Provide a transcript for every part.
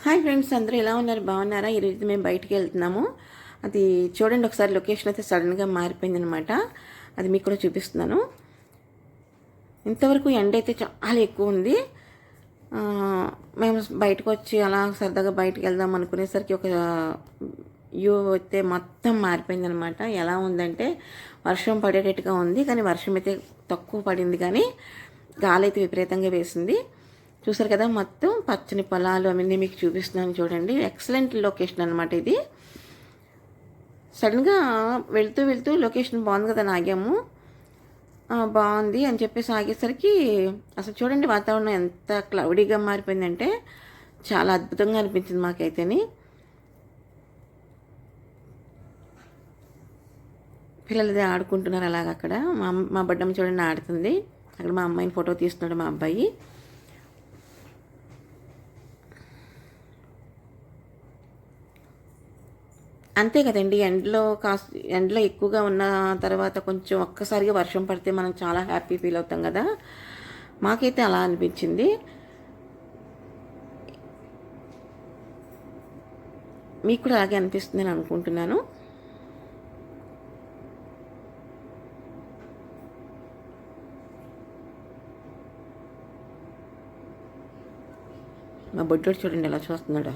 Hi friends, అందరూ ఎలా ఉన్నారు? బాగున్నారా? ఈరోజు మేము బయటికి వెళ్తున్నాము. అది చూడండి ఒకసారి, లొకేషన్ అయితే సడన్గా మారిపోయిందనమాట. అది మీకు కూడా చూపిస్తున్నాను. ఇంతవరకు ఎండ అయితే చాలా ఎక్కువ ఉంది. మేము బయటకు వచ్చి అలా సరదాగా బయటకు వెళ్దాం అనుకునేసరికి ఒక వ్యూ అయితే మొత్తం మారిపోయిందనమాట. ఎలా ఉందంటే వర్షం పడేటట్టుగా ఉంది, కానీ వర్షం అయితే తక్కువ పడింది, కానీ గాలి అయితే విపరీతంగా వేసింది. చూసారు కదా, మొత్తం పచ్చని పొలాలు అవన్నీ మీకు చూపిస్తున్నాను చూడండి. ఎక్సలెంట్ లొకేషన్ అనమాట ఇది. సడన్గా వెళ్తూ వెళ్తూ లొకేషన్ బాగుంది కదా అని ఆగాము. బాగుంది అని చెప్పేసి ఆగేసరికి అసలు చూడండి వాతావరణం ఎంత క్లౌడీగా మారిపోయిందంటే చాలా అద్భుతంగా అనిపించింది మాకైతేని. పిల్లలదే ఆడుకుంటున్నారు అలాగ అక్కడ. మా బడ్డమ్మ చూడండి ఆడుతుంది అక్కడ. మా అమ్మాయిని ఫోటో తీస్తున్నాడు మా అబ్బాయి. అంతే కదండి, ఎండలో ఎక్కువగా ఉన్న తర్వాత కొంచెం ఒక్కసారిగా వర్షం పడితే మనం చాలా హ్యాపీ ఫీల్ అవుతాం కదా. మాకైతే అలా అనిపించింది. మీకు కూడా అలాగే అనిపిస్తుంది అని అనుకుంటున్నాను. మా బొడ్డోడు చూడండి ఎలా చూస్తున్నాడు.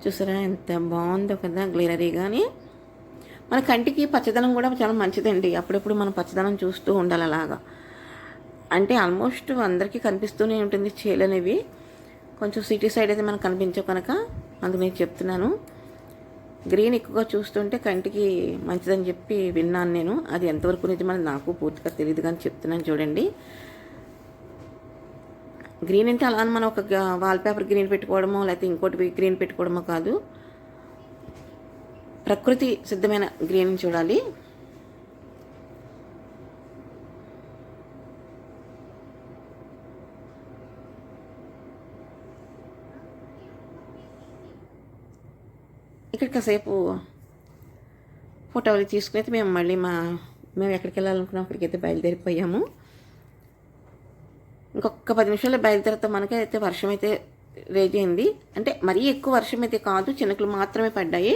చూసారా ఎంత బాగుందో కదా గ్రీనరీ. కానీ మన కంటికి పచ్చదనం కూడా చాలా మంచిదండి. అప్పుడప్పుడు మనం పచ్చదనం చూస్తూ ఉండాలి అలాగా. అంటే ఆల్మోస్ట్ అందరికీ కనిపిస్తూనే ఉంటుంది చేలు అనేవి. కొంచెం సిటీ సైడ్ అయితే మనకు కనిపించవు కనుక అందుకు నేను చెప్తున్నాను. గ్రీన్ ఎక్కువగా చూస్తుంటే కంటికి మంచిదని చెప్పి విన్నాను నేను. అది ఎంతవరకు నిజమని నాకు పూర్తిగా తెలియదు, కానీ చెప్తున్నాను చూడండి. గ్రీన్ అంటే అలా మనం ఒక వాల్పేపర్ గ్రీన్ పెట్టుకోవడమో లేకపోతే ఇంకోటి గ్రీన్ పెట్టుకోవడమో కాదు, ప్రకృతి సిద్ధమైన గ్రీన్ చూడాలి. ఇక్కడ కాసేపు ఫోటోలు తీసుకుని అయితే మేము ఎక్కడికి వెళ్ళాలనుకున్నాం అక్కడికైతే బయలుదేరిపోయాము. ఇంకొక 10 నిమిషాలు బయలుదేరితే మనకైతే వర్షం అయితే రేజైంది. అంటే మరీ ఎక్కువ వర్షం అయితే కాదు, చినుకులు మాత్రమే పడ్డాయి.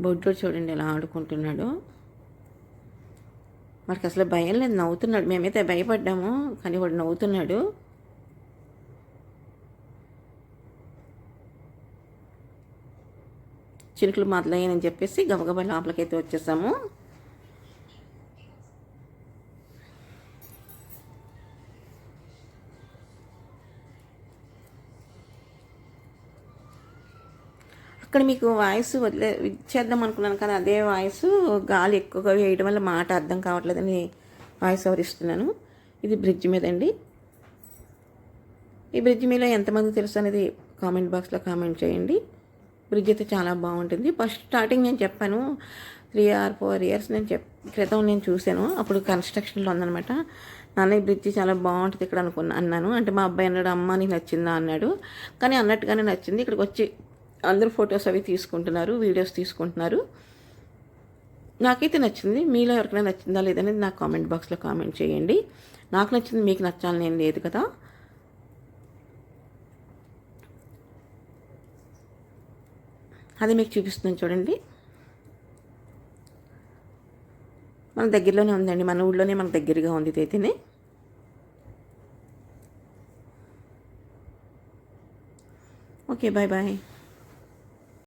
బొడ్డోడు చూడండి ఎలా ఆడుకుంటున్నాడు. మనకి అసలు భయం లేదు, నవ్వుతున్నాడు. మేమైతే భయపడ్డాము, కానీ వాడు నవ్వుతున్నాడు. చినుకులు మొదలయ్యాయని చెప్పేసి గబగబా లోపలికైతే వచ్చేసాము. అక్కడ మీకు వాయిస్ ఇచ్చేద్దాం అనుకున్నాను, కానీ అదే వాయిస్ గాలి ఎక్కువగా వేయడం వల్ల మాట అర్థం కావట్లేదని వాయిస్ ఓవర్ ఇస్తున్నాను. ఇది బ్రిడ్జ్ మీద అండి. ఈ బ్రిడ్జ్ మీద ఎంతమంది తెలుసు అనేది కామెంట్ బాక్స్లో కామెంట్ చేయండి. బ్రిడ్జ్ అయితే చాలా బాగుంటుంది. ఫస్ట్ స్టార్టింగ్ నేను చెప్పాను 3 or 4 years క్రితం నేను చూశాను. అప్పుడు కన్స్ట్రక్షన్లో ఉందనమాట. నాన్న ఈ బ్రిడ్జి చాలా బాగుంటుంది ఇక్కడ అన్నాను. అంటే మా అబ్బాయి అన్నాడు, అమ్మ నీకు నచ్చిందా అన్నాడు. కానీ అన్నట్టుగానే నచ్చింది. ఇక్కడికి వచ్చి అందరూ ఫొటోస్ అవి తీసుకుంటున్నారు, వీడియోస్ తీసుకుంటున్నారు. నాకైతే నచ్చింది. మీలో ఎవరికైనా నచ్చిందా లేదనేది నాకు కామెంట్ బాక్స్లో కామెంట్ చేయండి. నాకు నచ్చింది, మీకు నచ్చాలని ఏం లేదు కదా. అది మీకు చూపిస్తున్నాను చూడండి. మన దగ్గరలోనే ఉందండి, మన ఊళ్ళోనే మనకు దగ్గరగా ఉంది అయితేనే. Okay, bye bye.